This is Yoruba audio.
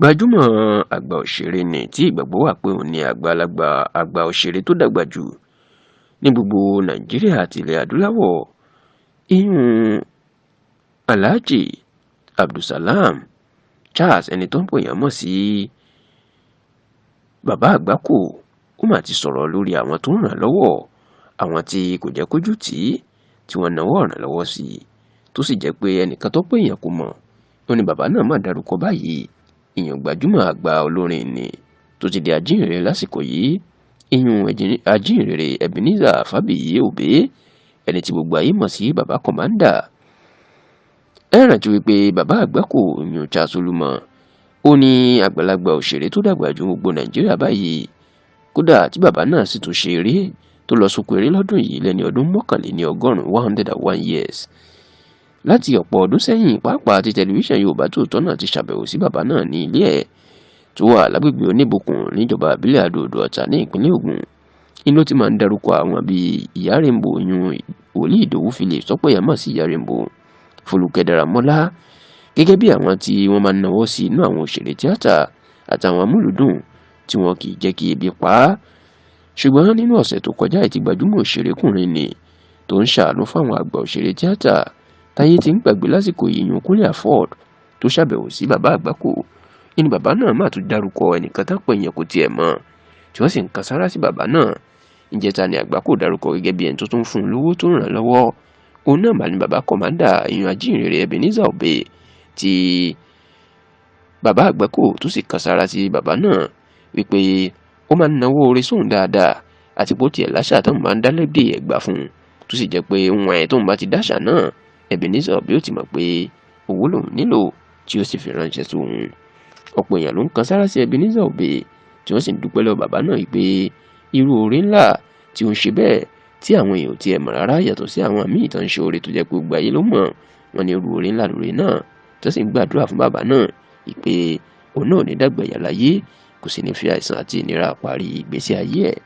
Gbajúmọ̀ àgbà òṣèré ni tí ìgbàgbọ́ wà pé òun ni àgbà òṣèré tó dàgbà jù ní gbogbo Nàìjíríà àti ilẹ̀ adúláwọ̀. Ìyún Alhaji Abdulsalam Charles, ẹni tó ń pè yàn mọ̀ sí Bàbá Àgbákò, ó mà ti sọ̀rọ̀ lórí àwọn tó ń ràn lọ́wọ́, àwọn tí kò jẹ́ kójú tì í, tí wọ́n nawọ́ ràn lọ́wọ́ sí i, tó sì jẹ́ pé ẹnìkan tó pè yàn kò mọ̀, ó ní bàbá náà mà dárúkọ báyìí. Ìyún gbajúmọ̀ àgbà olórin ni tó ti di ajíhìnrere lásìkò yìí, ìyún ajíhìnrere Ebenezer Fábíyì Òbé, ẹni tí gbogbo ayé mọ̀ sí Bàbá Kọ̀mándà. Ẹ rántí wípé Bàbá Àgbákò, ìyún Charles Olúmọ, ó ní àgbàlagbà òṣèré tó dàgbà ju gbogbo Nàìjíríà báyìí. Kódà tí bàbá náà sì tún ṣe eré tó lọ sóko eré lọ́dún yìí lẹ́ni ọdún 101 years. Láti ọ̀pọ̀ ọdún sẹ́yìn, pàápàá tí tẹlifíṣàn Yorùbá Tòótọ́ náà ti ṣàbẹ̀wò sí bàbá náà ní ilé ẹ̀ tó wà lágbègbè Oníbòkun níjọba ìbílẹ̀ Adó-Odò Ọ̀tà ní ìpínlẹ̀ Ògùn. Inú ti máa ń dárúkọ àwọn bíi Ìyá Rainbow, ìyún Wòlíì Ìdòwú Phillips tọ́pọ̀ èèyàn mọ̀ sí Ìyá Rainbow, Fọlúkẹ́ Dáramọ́lá, gẹ́gẹ́ bí àwọn tí wọ́n máa ń nawọ́ sí inú àwọn òṣèré tíátà àtàwọn amúlùúdùn tí wọn kì í jẹ́ kí ebi pa á. Ṣùgbọ́n nínú ọ̀sẹ̀ tó kọjá tí gbajúmọ̀ òṣèrékùnrin ni tó ń ṣàánú fáwọn àgbà òṣèré tíátà táyé ti ń gbàgbé lásìkò yìí, ìyún Kúnlé Afọ́d, tó ṣàbẹ̀wò sí Bàbá Àgbákò. Inú bàbá náà mà tún dárúkọ ẹnìkan tá pè yàn kò tiẹ̀ mọ̀, tí wọ́n sì ń kan sára sí bàbá náà. Ǹjẹ́ ta ni Àgbákò dárúkọ gẹ́gẹ́ bí ẹni tó tún fún un lówó tó ràn lọ́wọ́? Òun náà mà ní Bàbá Kọ̀mándà, ìyún ajíhìnrere Ebenezer Òbé, tí Bàbá Àgbákò tó sì kan sára sí bàbá náà wípé ó máa ń nawó oore sóhun dáadáa, àti bó tiẹ̀ láṣà tóun máa ń dá lédè ẹ̀gbà fún un, tó sì jẹ́ pé ohun ẹ̀ tóun bá ti dáṣà náà, Ebenezer Òbé ó ti mọ̀ pé owó lòun nílò, tí ó sì fi ránṣẹ́ sóhun. Ọ̀pọ̀ èèyàn ló ń kan sára sí Ebenezer Òbé, tí wọ́n sì ń dúpẹ́ lọ́wọ́ bàbá náà wípé irú oore ńlá tí ó ń ṣe bẹ́ẹ̀ tí àwọn èèyàn ò tiẹ̀ mọ̀ rárá, yàtọ̀ sí àwọn míì tó ń ṣe oore tó jẹ́ pé gbogbo ayé ló mọ̀. Wọ́n ní irú oore ńlá lóore náà, tó sì ń gbàdúrà fún bàbá náà wípé òun náà ò ní dàgbà yà láyé, kò sì ní fi àìsàn àti ìnira parí ìgbésí ayé ẹ̀.